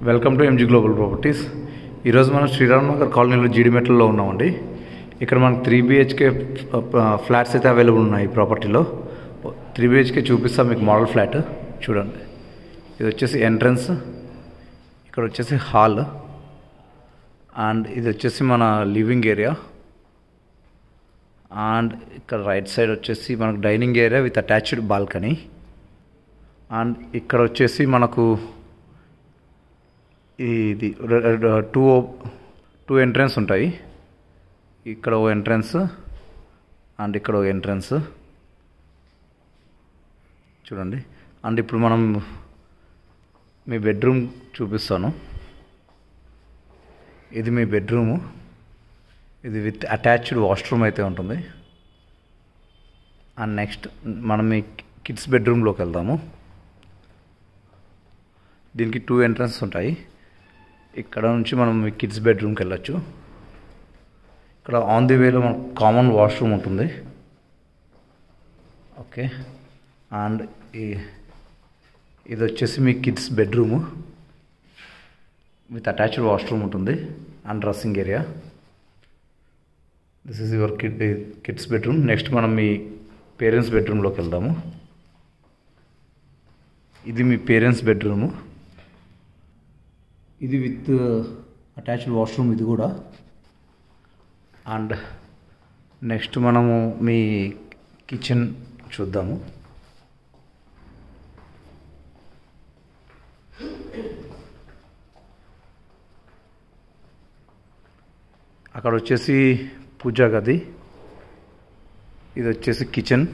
Welcome to MG global properties. ఈరోజు మనం శ్రీరామ్ నగర్ కాలనీలో జీడిమెట్లలో ఉన్నామండి. ఇక్కడ మనకు 3 BHK ఫ్లాట్స్ అయితే అవైలబుల్ ఉన్నాయి. ప్రాపర్టీలో 3 BHK చూపిస్తాం మీకు. మోడల్ ఫ్లాట్ చూడండి. ఇది వచ్చేసి ఎంట్రన్స్, ఇక్కడ వచ్చేసి హాల్, అండ్ ఇది వచ్చేసి మన లివింగ్ ఏరియా, అండ్ ఇక్కడ రైట్ సైడ్ వచ్చేసి మనకు dining area with attached balcony, and ఇక్కడ వచ్చేసి మనకు ఇది టూ ఎంట్రన్స్ ఉంటాయి. ఇక్కడ ఓ ఎంట్రన్స్ అండ్ ఇక్కడ ఓ ఎంట్రన్స్ చూడండి. అండ్ ఇప్పుడు మనం మీ బెడ్రూమ్ చూపిస్తాను. ఇది మీ బెడ్రూము, ఇది విత్ అటాచ్డ్ వాష్రూమ్ అయితే ఉంటుంది. అండ్ నెక్స్ట్ మనం మీ కిడ్స్ బెడ్రూమ్లోకి వెళ్దాము. దీనికి 2 ఎంట్రన్స్ ఉంటాయి. ఇక్కడ నుంచి మనం మీ కిడ్స్ బెడ్రూమ్కి వెళ్ళచ్చు. ఇక్కడ ఆన్ ది వేలో మనకు కామన్ వాష్రూమ్ ఉంటుంది. ఓకే, అండ్ ఇది వచ్చేసి మీ kids bedroom with attached washroom ఉంటుంది and dressing area. This is your kids bedroom. Next మనం మీ పేరెంట్స్ బెడ్రూమ్లోకి వెళ్దాము. ఇది మీ పేరెంట్స్ బెడ్రూము, ఇది విత్ అటాచ్డ్ వాష్రూమ్ ఇది కూడా. అండ్ నెక్స్ట్ మనము మీ కిచెన్ చూద్దాము. అక్కడ వచ్చేసి పూజా గది, ఇది వచ్చేసి కిచెన్.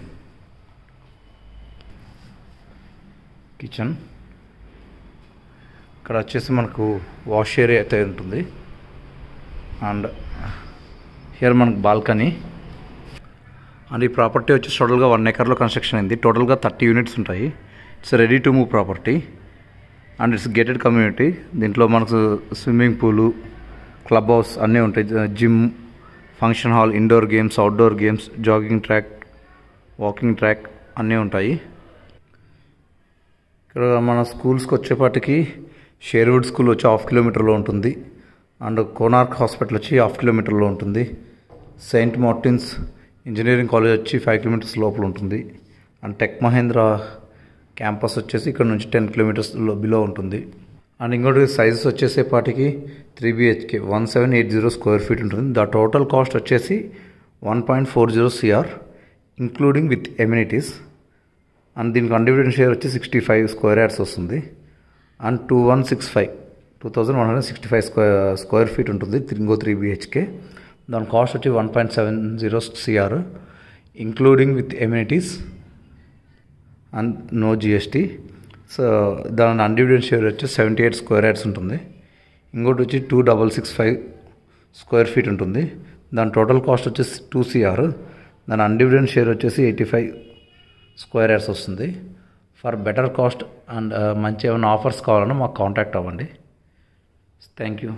ఇక్కడ వచ్చేసి మనకు వాష్ ఏరియా అయితే ఉంటుంది. అండ్ హియర్ మనకు బాల్కనీ. అండ్ ఈ ప్రాపర్టీ వచ్చేసి టోటల్గా 1 ఎకర్లో కన్స్ట్రక్షన్ అయింది. టోటల్గా 30 యూనిట్స్ ఉంటాయి. It's ready to move property and it's gated community. దీంట్లో మనకు స్విమ్మింగ్ పూలు, క్లబ్ హౌస్ అన్నీ ఉంటాయి. Gym, function hall, indoor games, outdoor games, jogging track, walking track అన్నీ ఉంటాయి. ఇక్కడ మన స్కూల్స్కి వచ్చేపాటికి షేర్వుడ్ స్కూల్ వచ్చి 1/2 కిలోమీటర్లో ఉంటుంది. అండ్ కోనార్క్ హాస్పిటల్ వచ్చి 1/2 కిలోమీటర్లో ఉంటుంది. సెయింట్ మార్టిన్స్ ఇంజనీరింగ్ కాలేజ్ వచ్చి 5 కిలోమీటర్స్ లోపల ఉంటుంది. అండ్ టెక్ మహేంద్ర క్యాంపస్ వచ్చేసి ఇక్కడ నుంచి 10 కిలోమీటర్స్ బిలో ఉంటుంది. అండ్ ఇంకోటి సైజెస్ వచ్చేసేపాటికి 3 BHK 1780 స్క్వేర్ ఫీట్ ఉంటుంది. ద టోటల్ కాస్ట్ వచ్చేసి 1.40 CR including with amenities. And దీనికి అన్డివిడెంట్ షేర్ వచ్చి 65 స్క్వేర్ యార్డ్స్ వస్తుంది. అండ్ 2165 స్క్వేర్ ఫీట్ ఉంటుంది. ఇంకో 3 BHK. దాని కాస్ట్ వచ్చి 1.70 CR including with amenities and no GST. So దాని అన్డివిడెంట్ షేర్ వచ్చి 78 స్క్వేర్ యార్డ్స్ ఉంటుంది. ఇంకోటి వచ్చి 2665 స్క్వేర్ ఫీట్ ఉంటుంది. దాని టోటల్ కాస్ట్ వచ్చేసి 2 CR. దాని అన్డివిడెంట్ షేర్ వచ్చేసి 85 స్క్వేర్ యార్డ్స్ వస్తుంది. ఫర్ బెటర్ కాస్ట్ అండ్ మంచి ఏమైనా ఆఫర్స్ కావాలన్నా మాకు కాంటాక్ట్ అవ్వండి. Thank you.